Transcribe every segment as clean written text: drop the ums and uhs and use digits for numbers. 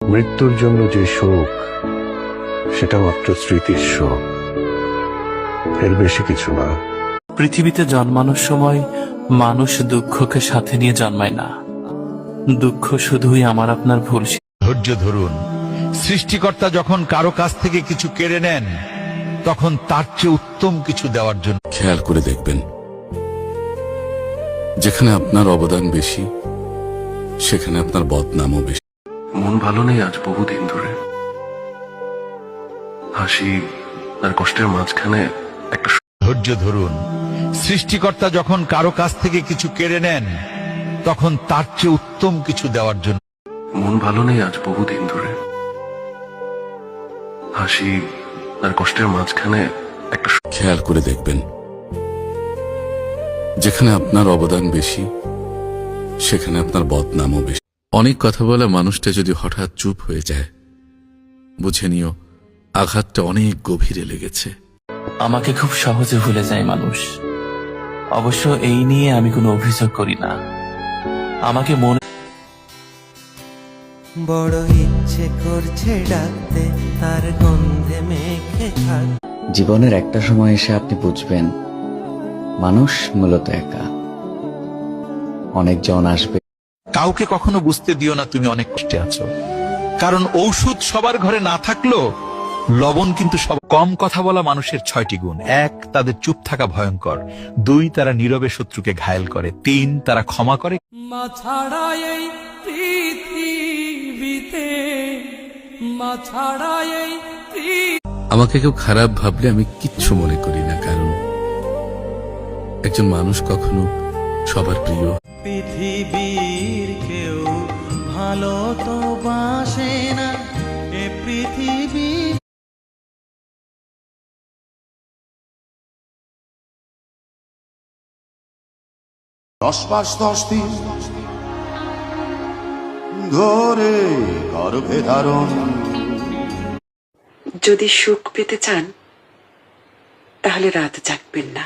মৃত্যুর জন্য যে শোক, সেটা মাত্র স্মৃতির শোক, এর বেশি কিছু না। পৃথিবীতে জন্মানোর সময় মানুষ দুঃখকে সাথে নিয়ে জন্মায় না। দুঃখ শুধুই আমার আপনার ভুল। ধৈর্য ধরুন। সৃষ্টিকর্তা যখন কারো কাছ থেকে কিছু কেড়ে নেন, তখন তার চেয়ে উত্তম কিছু দেওয়ার জন্য। খেয়াল করে দেখবেন, যেখানে আপনার অবদান বেশি, সেখানে আপনার বদনামও বেশি। মন ভালো নেই আজ বহুদিন ধরে। হাসি আর কষ্টের মাঝখানে একটা ধৈর্য ধরুন। সৃষ্টিকর্তা যখন কারো কাছ থেকে কিছু কেড়ে নেন, তখন তার চেয়ে উত্তম কিছু দেওয়ার জন্য। মন ভালো নেই আজ বহুদিন ধরে। হাসি আর কষ্টের মাঝখানে একটা খেয়াল করে দেখবেন, যেখানে আপনার অবদান বেশি, সেখানে আপনার বদনামও বেশি। অনেক কথা বলা মানুষটা যদি হঠাৎ চুপ হয়ে যায়, বুঝে নিও আঘাতটা অনেক গভীরে লেগেছে। আমাকে খুব সহজে ভুলে যায় মানুষ। অবশ্য এই নিয়ে আমি কোনো অভিযোগ করি না। আমাকে মনে বড় ইচ্ছে করছে ডাকতে, তার গন্ধে মেখে থাক। জীবনের একটা সময় এসে আপনি বুঝবেন, মানুষ মূলত একা। অনেকজন আসবে। কাউকে কখনো বুঝতে দিও না তুমি অনেক কষ্টে আছো, কারণ ঔষধ সবার ঘরে না থাকলেও লবণ কিন্তু সব। কম কথা বলা মানুষের 6টি গুণ। 1, তাদের চুপ থাকা ভয়ঙ্কর। 2, তারা নীরবে শত্রুকে ঘায়েল করে। 3, তারা ক্ষমা করে। মা ছাড়া এই পৃথিবীতে, মা ছাড়া এই আমাকে কেউ খারাপ ভাবলে আমি কিচ্ছু মনে করি না, কারণ একজন মানুষ কখনো সবার প্রিয়। পৃথিবীর কেউ ভালো তো বাসে না, এ পৃথিবী। দশ মাস 10 দিন ধরে গর্ভে ধারণ। যদি সুখ পেতে চান তাহলে রাত জাগবেন না।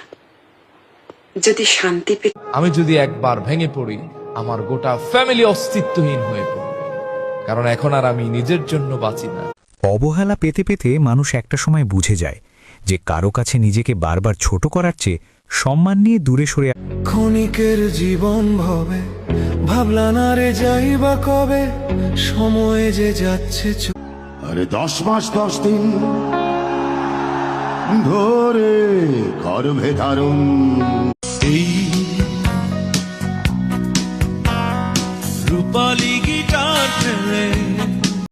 যদি শান্তি পেতে, আমি যদি একবার ভেঙে পড়ি, আমার গোটা ফ্যামিলি অস্তিত্বহীন হয়ে পড়বে, কারণ এখন আর আমি নিজের জন্য বাঁচি না। অবহেলা পেতে পেতে মানুষ একটা সময় বুঝে যায় যে কারো কাছে নিজেকে বারবার ছোট করার চেয়ে সম্মান নিয়ে দূরে সরে। ক্ষণিকের জীবন ভবে ভাবলা না রে, যাইবা কবে, সময় যে যাচ্ছে। আরে 10 মাস 10 দিন ধরে গর্ভে ধারণ। এই রূপালী গিটার ফেলে